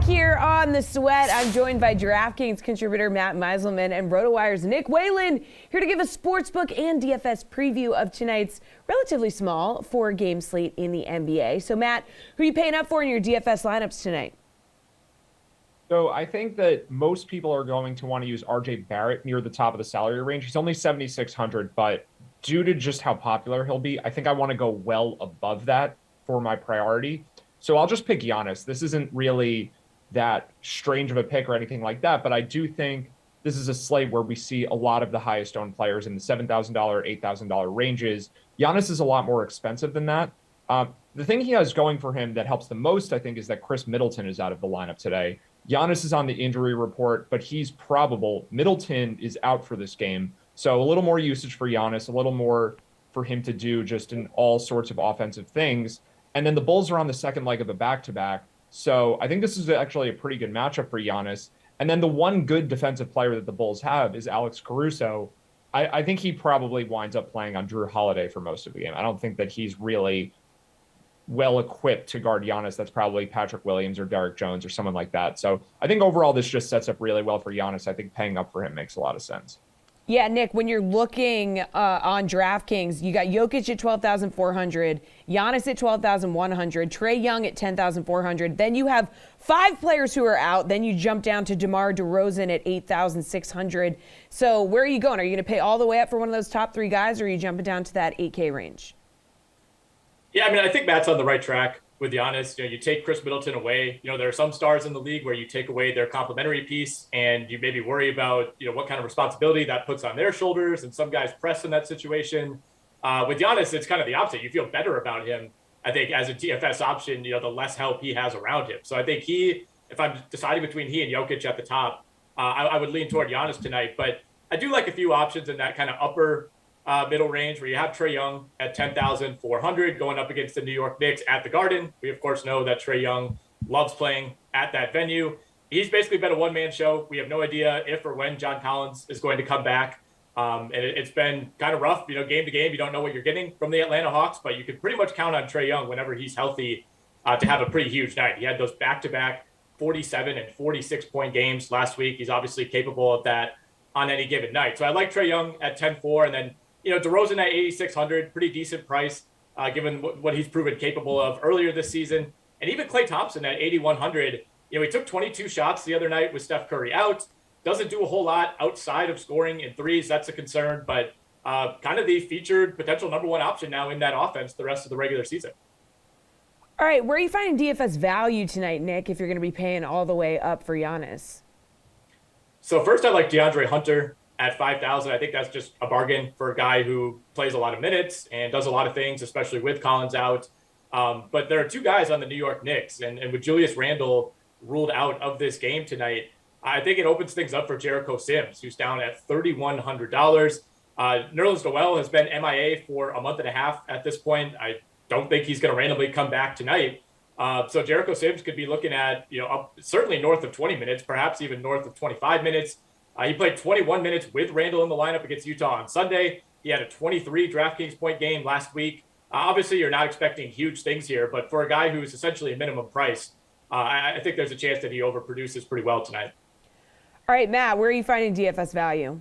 here on The Sweat. I'm joined by DraftKings contributor Matt Meiselman and Rotowire's Nick Whalen, here to give a sportsbook and DFS preview of tonight's relatively small four-game slate in the NBA. So, Matt, who are you paying up for in your DFS lineups tonight? So I think that most people are going to want to use RJ Barrett near the top of the salary range. He's only 7,600, but due to just how popular he'll be, I think I want to go well above that for my priority. So I'll just pick Giannis. This isn't really that strange of a pick or anything like that, but I do think this is a slate where we see a lot of the highest owned players in the $7,000, $8,000 ranges. Giannis is a lot more expensive than that. The thing he has going for him that helps the most, I think, is that Chris Middleton is out of the lineup today. Giannis is on the injury report, but he's probable. Middleton is out for this game. So a little more usage for Giannis, a little more for him to do just in all sorts of offensive things. And then the Bulls are on the second leg of a back-to-back. So I think this is actually a pretty good matchup for Giannis. And then the one good defensive player that the Bulls have is Alex Caruso. I think he probably winds up playing on Drew Holiday for most of the game. I don't think that he's really well equipped to guard Giannis. That's probably Patrick Williams or Derek Jones or someone like that. So I think overall this just sets up really well for Giannis. I think paying up for him makes a lot of sense. Yeah, Nick, when you're looking on DraftKings, you got Jokic at 12,400, Giannis at 12,100, Trae Young at 10,400. Then you have five players who are out. Then you jump down to DeMar DeRozan at 8,600. So where are you going? Are you going to pay all the way up for one of those top three guys, or are you jumping down to that 8K range? Yeah, I mean, I think Matt's on the right track with Giannis. You take Chris Middleton away. There are some stars in the league where you take away their complementary piece and you maybe worry about, what kind of responsibility that puts on their shoulders, and some guys press in that situation. With Giannis, it's kind of the opposite. You feel better about him, I think, as a DFS option, the less help he has around him. So I think if I'm deciding between he and Jokic at the top, I would lean toward Giannis tonight. But I do like a few options in that kind of upper middle range where you have Trae Young at 10,400 going up against the New York Knicks at the Garden. We, of course, know that Trae Young loves playing at that venue. He's basically been a one-man show. We have no idea if or when John Collins is going to come back. And it's been kind of rough, game to game. You don't know what you're getting from the Atlanta Hawks, but you can pretty much count on Trae Young whenever he's healthy to have a pretty huge night. He had those back-to-back 47 and 46-point games last week. He's obviously capable of that on any given night. So I like Trae Young at 10-4, and then DeRozan at 8,600, pretty decent price, given what he's proven capable of earlier this season. And even Klay Thompson at 8,100, he took 22 shots the other night with Steph Curry out. Doesn't do a whole lot outside of scoring in threes. That's a concern, but kind of the featured potential number one option now in that offense the rest of the regular season. All right, where are you finding DFS value tonight, Nick, if you're going to be paying all the way up for Giannis? So first, I like DeAndre Hunter at 5,000. I think that's just a bargain for a guy who plays a lot of minutes and does a lot of things, especially with Collins out. But there are two guys on the New York Knicks, and with Julius Randle ruled out of this game tonight, I think it opens things up for Jericho Sims, who's down at $3,100. Nerlens Noel has been MIA for a month and a half at this point. I don't think he's going to randomly come back tonight. So Jericho Sims could be looking at, up certainly north of 20 minutes, perhaps even north of 25 minutes. He played 21 minutes with Randle in the lineup against Utah on Sunday. He had a 23 DraftKings point game last week. Obviously, you're not expecting huge things here, but for a guy who's essentially a minimum price, I think there's a chance that he overproduces pretty well tonight. All right, Matt, where are you finding DFS value?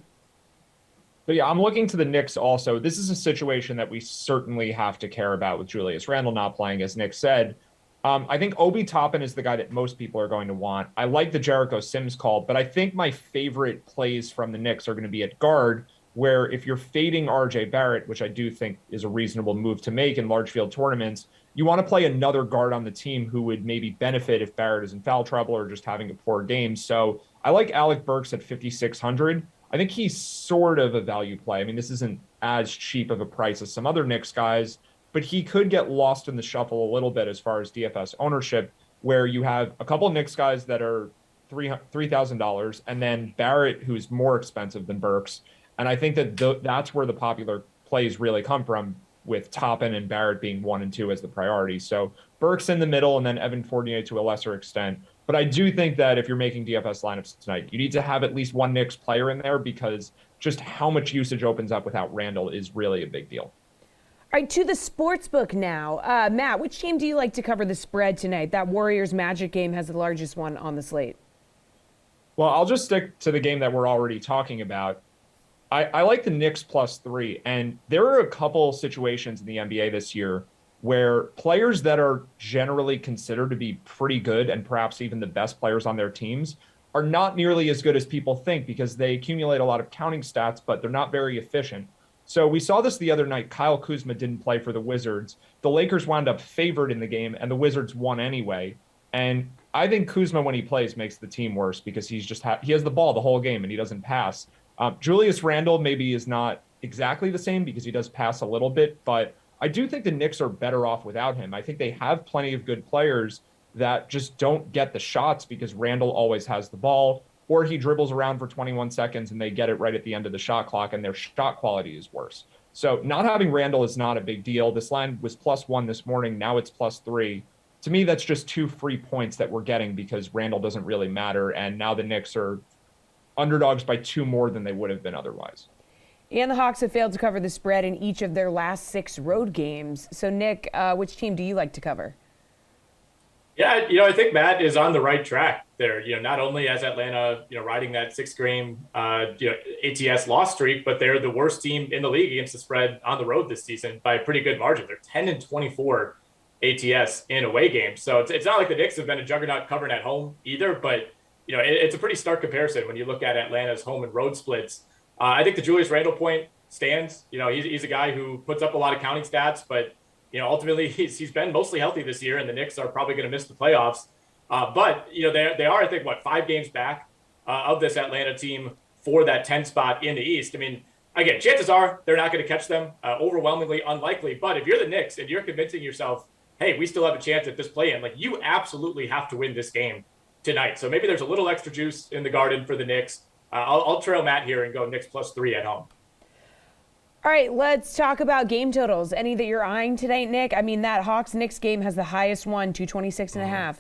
But yeah, I'm looking to the Knicks also. This is a situation that we certainly have to care about with Julius Randle not playing, as Nick said. I think Obi Toppin is the guy that most people are going to want. I like the Jericho Sims call, but I think my favorite plays from the Knicks are going to be at guard, where if you're fading RJ Barrett, which I do think is a reasonable move to make in large field tournaments, you want to play another guard on the team who would maybe benefit if Barrett is in foul trouble or just having a poor game. So I like Alec Burks at 5,600. I think he's sort of a value play. I mean, this isn't as cheap of a price as some other Knicks guys, but he could get lost in the shuffle a little bit as far as DFS ownership, where you have a couple of Knicks guys that are $3,000 and then Barrett, who's more expensive than Burks. And I think that that's where the popular plays really come from, with Toppin and Barrett being 1 and 2 as the priority. So Burks in the middle and then Evan Fournier to a lesser extent. But I do think that if you're making DFS lineups tonight, you need to have at least one Knicks player in there, because just how much usage opens up without Randle is really a big deal. All right, to the Sportsbook now. Matt, which team do you like to cover the spread tonight? That Warriors Magic game has the largest one on the slate. Well, I'll just stick to the game that we're already talking about. I like the Knicks +3, and there are a couple situations in the NBA this year where players that are generally considered to be pretty good and perhaps even the best players on their teams are not nearly as good as people think because they accumulate a lot of counting stats, but they're not very efficient. So we saw this the other night. Kyle Kuzma didn't play for the Wizards. The Lakers wound up favored in the game, and the Wizards won anyway. And I think Kuzma, when he plays, makes the team worse because he has the ball the whole game and he doesn't pass. Julius Randle maybe is not exactly the same because he does pass a little bit, but I do think the Knicks are better off without him. I think they have plenty of good players that just don't get the shots because Randle always has the ball, or he dribbles around for 21 seconds and they get it right at the end of the shot clock and their shot quality is worse. So not having Randle is not a big deal. This line was +1 this morning. Now it's +3. To me, that's just 2 free points that we're getting because Randle doesn't really matter. And now the Knicks are underdogs by 2 more than they would have been otherwise. And the Hawks have failed to cover the spread in each of their last 6 road games. So, Nick, which team do you like to cover? Yeah, I think Matt is on the right track there. Not only has Atlanta, riding that 6-game, ATS loss streak, but they're the worst team in the league against the spread on the road this season by a pretty good margin. They're 10-24 ATS in away games. So it's not like the Knicks have been a juggernaut covering at home either, but it's a pretty stark comparison when you look at Atlanta's home and road splits. I think the Julius Randle point stands. He's a guy who puts up a lot of counting stats, but ultimately he's been mostly healthy this year, and the Knicks are probably going to miss the playoffs. But they are, I think, 5 games back of this Atlanta team for that 10 spot in the East. I mean, again, chances are they're not going to catch them. Overwhelmingly unlikely. But if you're the Knicks and you're convincing yourself, hey, we still have a chance at this play-in, you absolutely have to win this game tonight. So maybe there's a little extra juice in the garden for the Knicks. I'll trail Matt here and go Knicks +3 at home. All right, let's talk about game totals. Any that you're eyeing today, Nick? I mean, that Hawks-Knicks game has the highest one, 226.5.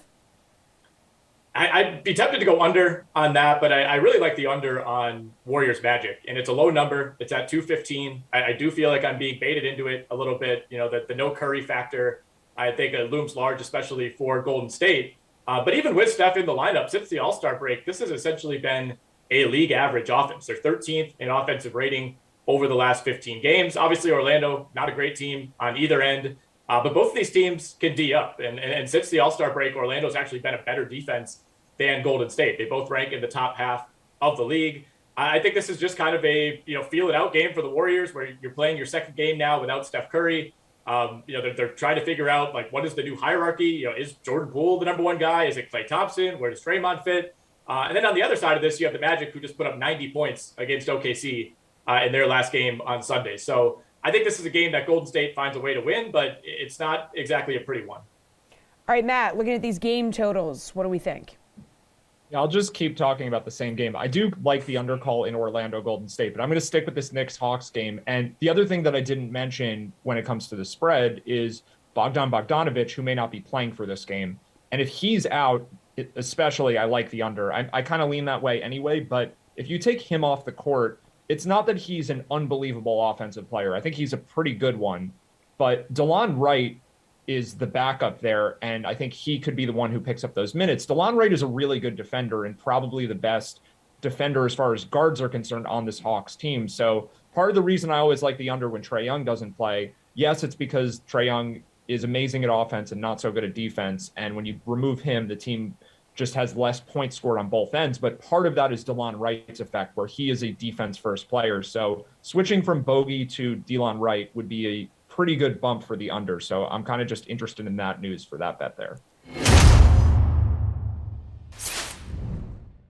I'd be tempted to go under on that, but I really like the under on Warriors Magic, and it's a low number. It's at 215. I do feel like I'm being baited into it a little bit. The no Curry factor, I think, looms large, especially for Golden State. But even with Steph in the lineup since the All-Star break, this has essentially been a league average offense. They're 13th in offensive rating over the last 15 games. Obviously, Orlando, not a great team on either end, but both of these teams can D up. And since the All-Star break, Orlando's actually been a better defense than Golden State. They both rank in the top half of the league. I think this is just kind of a feel it out game for the Warriors, where you're playing your second game now without Steph Curry. They're trying to figure out what is the new hierarchy. Is Jordan Poole the number one guy? Is it Klay Thompson? Where does Draymond fit? And then on the other side of this, you have the Magic, who just put up 90 points against OKC in their last game on Sunday. So I think this is a game that Golden State finds a way to win, but it's not exactly a pretty one. All right, Matt, looking at these game totals, what do we think? Yeah, I'll just keep talking about the same game. I do like the undercall in Orlando Golden State, but I'm going to stick with this Knicks-Hawks game. And the other thing that I didn't mention when it comes to the spread is Bogdan Bogdanovic, who may not be playing for this game. And if he's out, especially, I like the under. I kind of lean that way anyway, but if you take him off the court, it's not that he's an unbelievable offensive player. I think he's a pretty good one, but DeLon Wright is the backup there, and I think he could be the one who picks up those minutes. DeLon Wright is a really good defender and probably the best defender as far as guards are concerned on this Hawks team. So part of the reason I always like the under when Trae Young doesn't play, yes, it's because Trae Young is amazing at offense and not so good at defense. And when you remove him, the team just has less points scored on both ends. But part of that is DeLon Wright's effect, where he is a defense-first player. So switching from Bogey to DeLon Wright would be a pretty good bump for the under. So I'm kind of just interested in that news for that bet there.